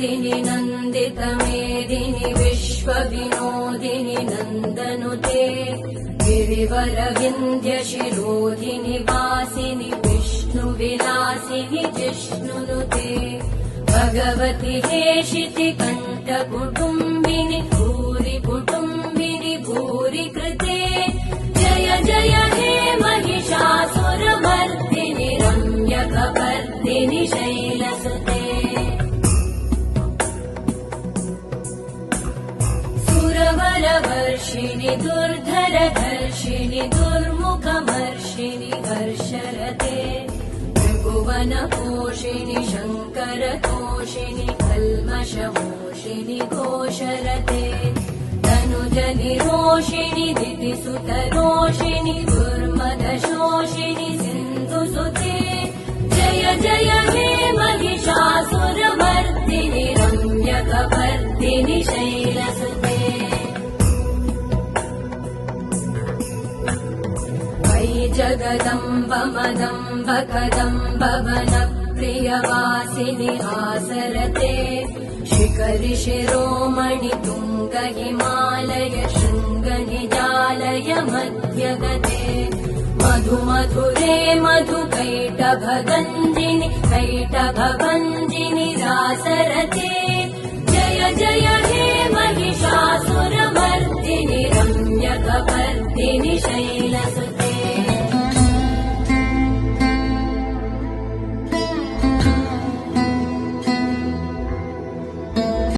नन्दिनि नन्दितमेदिनि विश्वविनोदिनि नन्दनुते गिरिवरविन्ध्यशिरोधिनि वासिनि विष्णुविलासिनि जिष्णुनुते भगवति हेशिति कण्ठकुटुम्बिनि भूरि कुटुम्बिनि भूरि कृते जय जय हे महिषासुरमर्दिनि रम्यकपर्दिनि शैलसुते सुरवरवर्षिणि दुर्धरधर्षिणि दुर्मुखमर्षिणि हर्षरते त्रिभुवनपोषिणि शङ्करतोषिणि कल्मषमोषिणि घोषरते तनुजनिरोषिणि दितिसुतरोषिणि दुर्मदशोषिणि सिन्धुसुते जय जय हे महिषासुरमर्दिनि रम्यकपर्दिनि शैलसुते वै जगदम्ब मदम्ब कदम्ब वनप्रियवासिनि आसरते शिखरि शिरोमणि तुङ्ग हिमालय शृङ्गनिजालय मध्यगते मधुमधुरे मधुकैटभगञ्जिनि कैटभभञ्जिनि रासरते जय जय